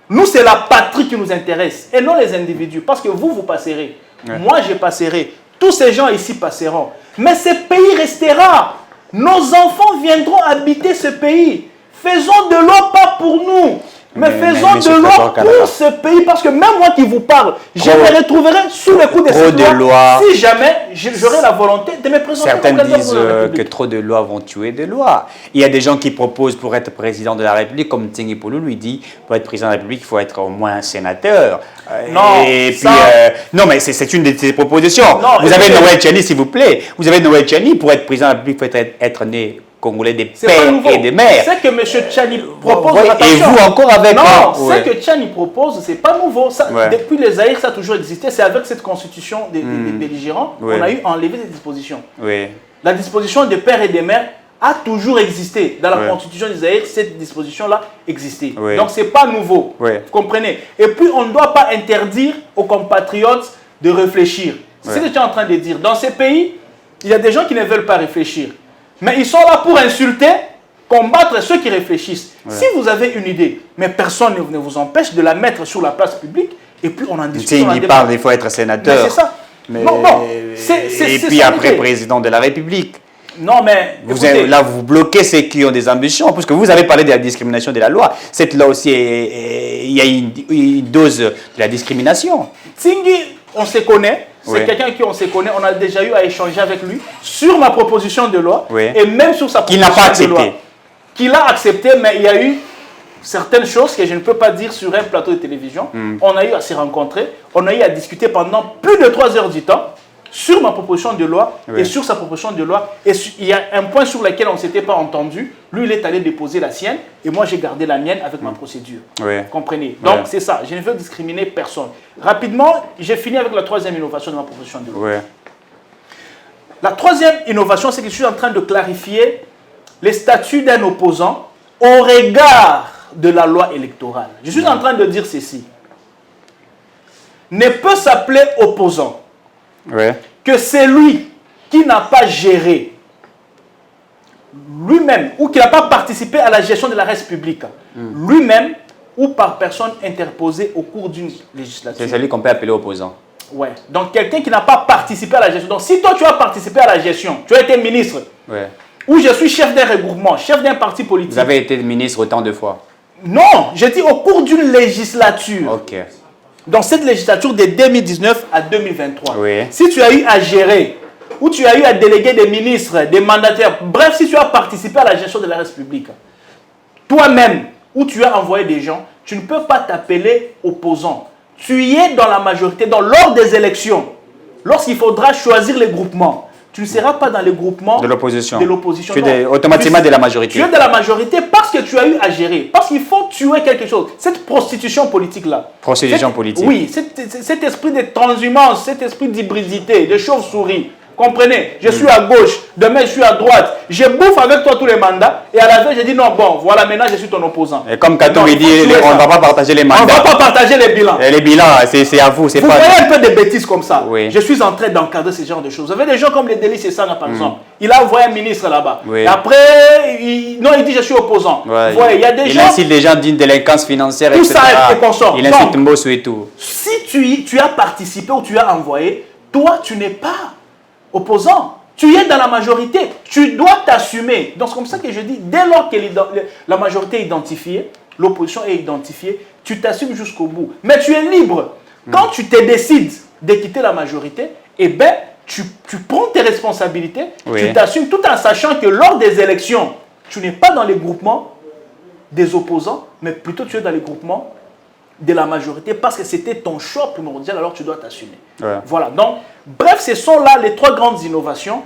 Nous, c'est la patrie qui nous intéresse et non les individus. Parce que vous passerez. Moi, je passerai. Tous ces gens ici passeront. Mais ce pays restera. Nos enfants viendront habiter ce pays. Faisons de l'eau pas pour nous. Mais faisons de l'eau pour ce pays, parce que même moi qui vous parle, je me retrouverai sous les coups de cette loi si jamais j'aurai la volonté de me présenter. Certains disent que trop de lois vont tuer des lois. Il y a des gens qui proposent pour être président de la République, comme Tingi Polo lui dit, pour être président de la République, il faut être au moins un sénateur. Non, et puis, non, mais c'est une de ces propositions. Non, vous avez Noël Tchani, s'il vous plaît. Vous avez Noël Tchani, pour être président de la République, il faut être né Congolais des pères et des mères. C'est que M. Tchani propose. Et vous encore avec... Non, ce que Tchani propose, c'est pas nouveau. Ça, depuis les Zaïre, ça a toujours existé. C'est avec cette constitution des belligérants qu'on a eu enlevé des dispositions. La disposition des pères et des mères a toujours existé. Dans la constitution des Zaïre, cette disposition-là existait. Donc, c'est pas nouveau. Vous comprenez? Et puis, on ne doit pas interdire aux compatriotes de réfléchir. C'est ce que tu es en train de dire. Dans ces pays, il y a des gens qui ne veulent pas réfléchir. Mais ils sont là pour insulter, combattre ceux qui réfléchissent. Si vous avez une idée, mais personne ne vous empêche de la mettre sur la place publique, et puis on en discute. Il parle, il faut être sénateur. C'est ça. Et puis après, président de la République. Non, mais là, vous bloquez ceux qui ont des ambitions, parce que vous avez parlé de la discrimination de la loi. Cette loi aussi, il y a une dose de la discrimination. Tingui, on se connaît. C'est quelqu'un qui on se connaît. On a déjà eu à échanger avec lui sur ma proposition de loi et même sur sa proposition de loi. Qu'il n'a pas accepté. Qu'il a accepté, mais il y a eu certaines choses que je ne peux pas dire sur un plateau de télévision. On a eu à se rencontrer. On a eu à discuter pendant plus de 3 heures du temps sur ma proposition de loi et sur sa proposition de loi. Et il y a un point sur lequel on ne s'était pas entendu. Lui, il est allé déposer la sienne et moi, j'ai gardé la mienne avec ma procédure. Comprenez? Donc, c'est ça. Je ne veux discriminer personne. Rapidement, j'ai fini avec la 3e innovation de ma proposition de loi. La 3e innovation, c'est que je suis en train de clarifier les statuts d'un opposant au regard de la loi électorale. Je suis en train de dire ceci. Ne peut s'appeler opposant que celui qui n'a pas géré lui-même ou qui n'a pas participé à la gestion de la res publique lui-même ou par personne interposée au cours d'une législature. C'est celui qu'on peut appeler opposant. Ouais. Donc quelqu'un qui n'a pas participé à la gestion. Donc si toi tu as participé à la gestion, tu as été ministre, ou je suis chef d'un regroupement, chef d'un parti politique. Vous avez été ministre autant de fois? Non, j'ai dit au cours d'une législature. Ok. Dans cette législature de 2019 à 2023, si tu as eu à gérer, ou tu as eu à déléguer des ministres, des mandataires, bref, si tu as participé à la gestion de la République, toi-même, ou tu as envoyé des gens, tu ne peux pas t'appeler opposant. Tu y es dans la majorité, lors des élections, lorsqu'il faudra choisir les groupements. Tu ne seras pas dans les groupements de l'opposition. Tu es automatiquement de la majorité. Tu es de la majorité parce que tu as eu à gérer. Parce qu'il faut tuer quelque chose. Cette prostitution politique-là. Prostitution politique. Oui, cet esprit de transhumance, cet esprit d'hybridité, de chauve-souris. Comprenez, je suis à gauche, demain je suis à droite. Je bouffe avec toi tous les mandats et à la fin je dis non, bon, voilà, maintenant je suis ton opposant. Et comme Kato dit, on ne va pas partager les mandats. On ne va pas partager les bilans. Et les bilans, c'est à vous. Vous voyez un peu de bêtises comme ça. Je suis en train d'encadrer ce genre de choses. Vous avez des gens comme les Délices et Sanga, par exemple. Il a envoyé un ministre là-bas. Et après, il dit je suis opposant. Il y a des gens. Il incite les gens d'une délinquance financière, tout etc. Ça et consort. Il incite Mbosso et tout. Si tu as participé ou tu as envoyé, toi tu n'es pas opposant. Tu es dans la majorité. Tu dois t'assumer. Donc c'est comme ça que je dis, dès lors que la majorité est identifiée, l'opposition est identifiée, tu t'assumes jusqu'au bout. Mais tu es libre. Quand tu te décides de quitter la majorité, eh bien, tu prends tes responsabilités, tu t'assumes tout en sachant que lors des élections, tu n'es pas dans les groupements des opposants, mais plutôt tu es dans les groupements de la majorité parce que c'était ton choix primordial, alors tu dois t'assumer. Voilà, donc, bref, ce sont là les 3 grandes innovations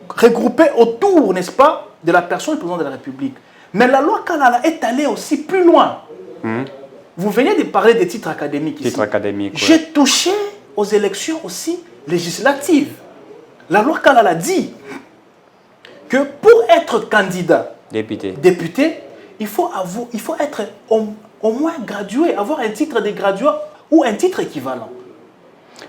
regroupées autour, n'est-ce pas, de la personne du président de la République. Mais la loi Kalala est allée aussi plus loin. Vous venez de parler des titres académiques ici. Titres académiques, J'ai touché aux élections aussi législatives. La loi Kalala dit que pour être candidat, député, il faut être au moins gradué, avoir un titre de graduat ou un titre équivalent.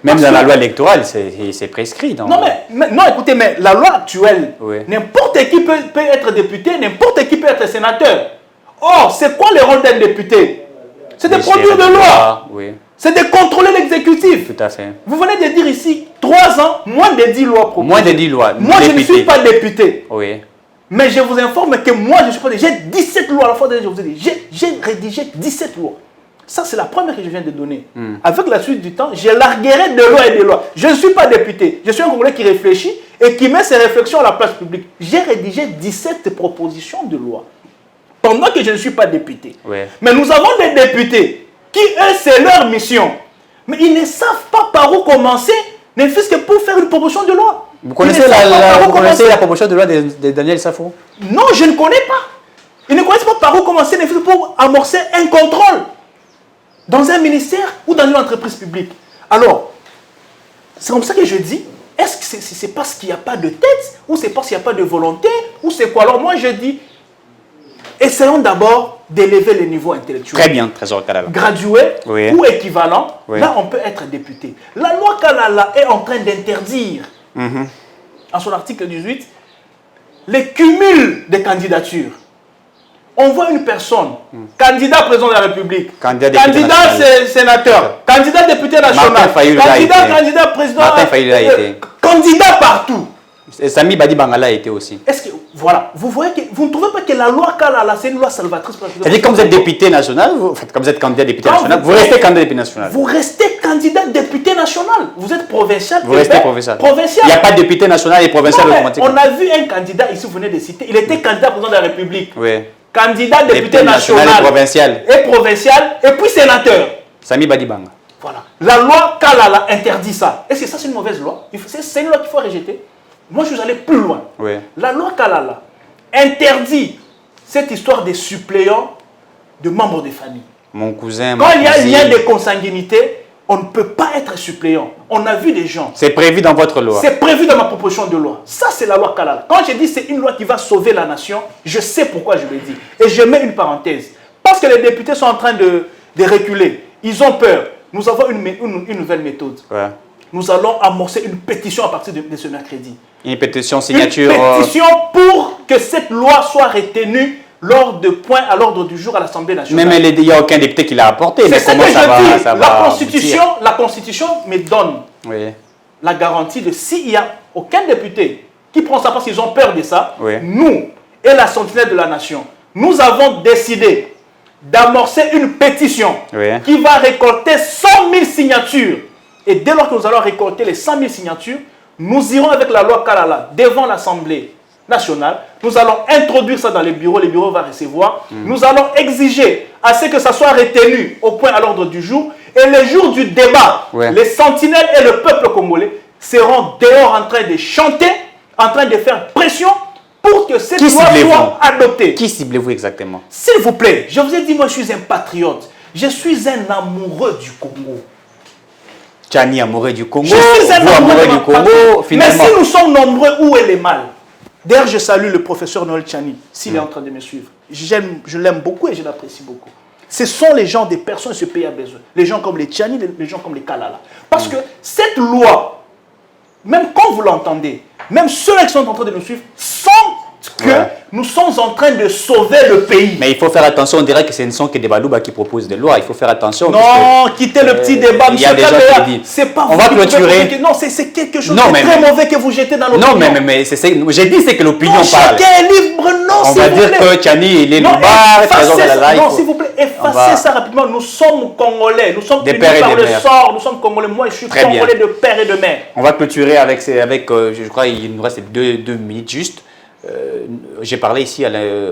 Même dans la loi électorale, c'est prescrit. Non, non, écoutez, mais la loi actuelle, n'importe qui peut être député, n'importe qui peut être sénateur. Or, c'est quoi le rôle d'un député? C'est de produire de loi. C'est de contrôler l'exécutif. Tout à fait. Vous venez de dire ici, 3 ans, moins de 10 lois proposées. Moins de 10 lois. Moi, je ne suis pas député. Oui. Mais je vous informe que moi, je ne suis pas député. J'ai 17 lois à la fois. Je vous ai dit, j'ai rédigé 17 lois. Ça, c'est la première que je viens de donner. Avec la suite du temps, je larguerai de lois et de lois. Je ne suis pas député. Je suis un Congolais qui réfléchit et qui met ses réflexions à la place publique. J'ai rédigé 17 propositions de loi pendant que je ne suis pas député. Mais nous avons des députés qui, eux, c'est leur mission. Mais ils ne savent pas par où commencer, ne fût-ce que pour faire une proposition de loi. Vous connaissez la proposition de loi de Daniel Safo? Non, je ne connais pas. Ils ne connaissent pas par où commencer, ne fût-ce que pour amorcer un contrôle dans un ministère ou dans une entreprise publique. Alors, c'est comme ça que je dis, est-ce que c'est parce qu'il n'y a pas de tête, ou c'est parce qu'il n'y a pas de volonté, ou c'est quoi? Alors moi je dis, essayons d'abord d'élever le niveau intellectuel. Très bien, Trésor Kalala. Gradué ou équivalent, là on peut être député. La loi Kalala est en train d'interdire, en son article 18, les cumuls de candidatures. On voit une personne, candidat président de la République, candidat sénateur, candidat député national, candidat président, candidat partout. Sami Badi Bangala était aussi. Est-ce que, voilà, vous voyez que vous ne trouvez pas que la loi Kalala, c'est une loi salvatrice pour la C'est-à-dire, quand vous êtes député national, quand vous êtes candidat député national, vous restez candidat député national. Vous restez candidat député national. Vous êtes provincial. Vous restez provincial. Il n'y a pas de député national et provincial automatiquement. On a vu un candidat ici, vous venez de citer, il était candidat président de la République. Oui. Candidat député national et provincial. Et puis sénateur. Sami Badi Banga. Voilà. La loi Kalala interdit ça. Est-ce que ça, c'est une mauvaise loi? C'est une loi qu'il faut rejeter. Moi, je suis allé plus loin. Oui. La loi Kalala interdit cette histoire des suppléants de membres de famille. Mon cousin, quand il y a un lien de consanguinité, on ne peut pas être suppléant. On a vu des gens. C'est prévu dans votre loi. C'est prévu dans ma proposition de loi. Ça, c'est la loi Kalala. Quand je dis c'est une loi qui va sauver la nation, je sais pourquoi je le dis. Et je mets une parenthèse. Parce que les députés sont en train de reculer. Ils ont peur. Nous avons une nouvelle méthode. Ouais. Nous allons amorcer une pétition à partir de ce mercredi. Une pétition signature. Une pétition pour que cette loi soit retenue lors de points à l'ordre du jour à l'Assemblée nationale. Mais il n'y a aucun député qui l'a apporté. C'est ce que je dis. La Constitution me donne la garantie de s'il n'y a aucun député qui prend ça parce qu'ils ont peur de ça, nous et la sentinelle de la nation, nous avons décidé d'amorcer une pétition qui va récolter 100 000 signatures. Et dès lors que nous allons récolter les 100 000 signatures, nous irons avec la loi Kalala devant l'Assemblée nationale. Nous allons introduire ça dans les bureaux vont recevoir. Nous allons exiger à ce que ça soit retenu au point à l'ordre du jour. Et le jour du débat, les sentinelles et le peuple congolais seront dehors en train de chanter, en train de faire pression pour que cette loi soit adoptée. Qui ciblez-vous exactement? S'il vous plaît, je vous ai dit, moi je suis un patriote. Je suis un amoureux du Congo. Tchani amoureux du Congo, je suis un amoureux du Congo, finalement. Mais si nous sommes nombreux, où est le mal? D'ailleurs, je salue le professeur Noël Tchani, s'il est en train de me suivre. Je l'aime beaucoup et je l'apprécie beaucoup. Ce sont les gens, des personnes, ce pays a besoin. Les gens comme les Tchani, les gens comme les Kalala. Parce que cette loi, même quand vous l'entendez, même ceux-là qui sont en train de nous suivre, sentent que nous sommes en train de sauver le pays. Mais il faut faire attention, on dirait que ce ne sont que des Balouba qui proposent des lois. Il faut faire attention. Non, quittez le petit débat, il y a des gens qui disent. C'est pas on va clôturer. Non, c'est quelque chose de très mauvais que vous jetez dans l'opinion. Non, mais j'ai dit c'est que l'opinion parle. Chacun est libre, non, on va dire que Tchani, il est libre. Non, s'il vous plaît, effacez ça rapidement. Nous sommes Congolais, nous sommes unis par le sort, nous sommes Congolais. Moi, je suis Congolais de père et de mère. On va clôturer avec je crois qu'il nous reste 2 minutes juste. J'ai parlé ici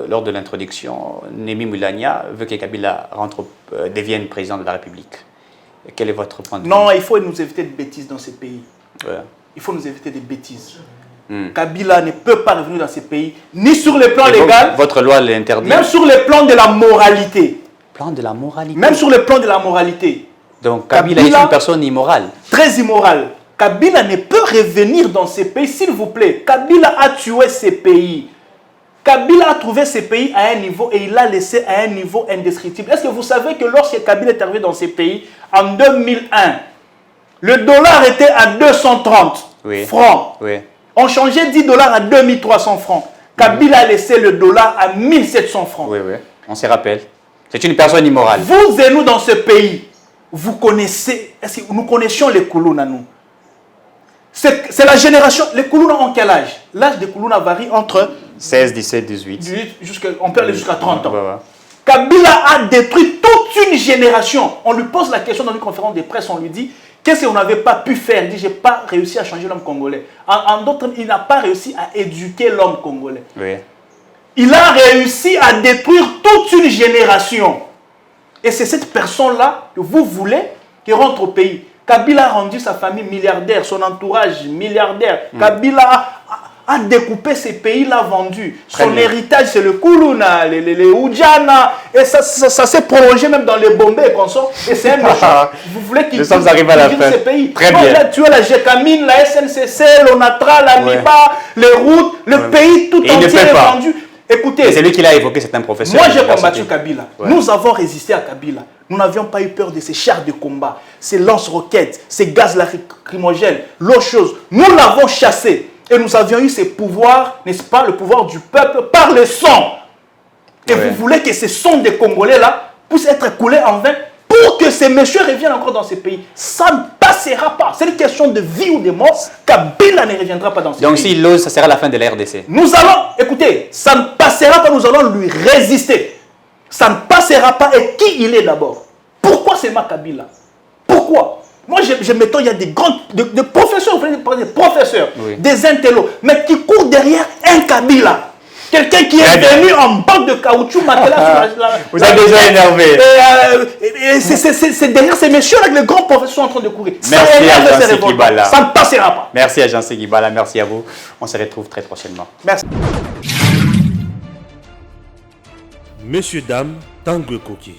lors de l'introduction. Némi Moulania veut que Kabila devienne président de la République. Quel est votre point de vue? Non, il faut nous éviter de bêtises dans ces pays. Il faut nous éviter des bêtises. Kabila ne peut pas revenir dans ces pays, ni sur le plan légal. Votre loi l'interdit. Même sur le plan de la moralité. Plan de la moralité. Même sur le plan de la moralité. Donc Kabila est une personne immorale. Très immorale. Kabila ne peut revenir dans ces pays, s'il vous plaît. Kabila a tué ces pays. Kabila a trouvé ces pays à un niveau et il l'a laissé à un niveau indescriptible. Est-ce que vous savez que lorsque Kabila est arrivé dans ces pays, en 2001, le dollar était à 230 francs. On changeait 10 dollars à 2300 francs. Kabila a laissé le dollar à 1700 francs. On se rappelle. C'est une personne immorale. Vous et nous dans ce pays, vous connaissez, est-ce que nous connaissions les Koulouna, nous? C'est la génération. Les Koulouna ont quel âge? L'âge des Koulouna varie entre 16, 17, 18. On peut aller jusqu'à 30 ans. Kabila a détruit toute une génération. On lui pose la question dans une conférence de presse, on lui dit qu'est-ce qu'on n'avait pas pu faire? Il dit j'ai pas réussi à changer l'homme congolais. En d'autres termes, il n'a pas réussi à éduquer l'homme congolais. Il a réussi à détruire toute une génération. Et c'est cette personne-là que vous voulez qui rentre au pays. Kabila a rendu sa famille milliardaire, son entourage milliardaire. Kabila a découpé ces pays, l'a vendu. Son héritage, c'est le Koulouna, les Oudjana. Et ça s'est prolongé même dans les Bombay et consorts. Et c'est un méchant. Vous voulez qu'il sommes arrivés à la fin. Ces pays. Très bien. Il a tué la Gécamine, la SNCC, l'ONATRA, la MIPA, les routes. Le pays tout entier est vendu. Écoutez, c'est lui qui l'a évoqué, c'est un professeur. Moi, j'ai combattu Kabila. Nous avons résisté à Kabila. Nous n'avions pas eu peur de ces chars de combat, ces lance-roquettes, ces gaz lacrymogènes, l'autre chose. Nous l'avons chassé. Et nous avions eu ces pouvoirs, n'est-ce pas, le pouvoir du peuple par le sang. Et vous voulez que ce sang des Congolais-là puisse être coulé en vain pour que ces messieurs reviennent encore dans ces pays. Ça ne passe passera pas. C'est une question de vie ou de mort. Kabila ne reviendra pas dans ce pays. Donc s'il ose, ça sera la fin de la RDC. Nous allons, écoutez, ça ne passera pas, nous allons lui résister. Ça ne passera pas. Et qui il est d'abord? Pourquoi c'est Kabila? Pourquoi? Moi, je mettons, il y a des grands, des professeurs, vous parlez des professeurs, oui, des intellos, mais qui courent derrière un Kabila. Quelqu'un qui est venu en banque de caoutchouc, vous êtes déjà énervé. C'est derrière ces messieurs-là que les grands professeurs sont en train de courir. Merci à Jean Sekibala. Ça ne passera pas. Merci à Jean Sekibala, merci à vous. On se retrouve très prochainement. Merci. Messieurs, dames, Tanguy Koki.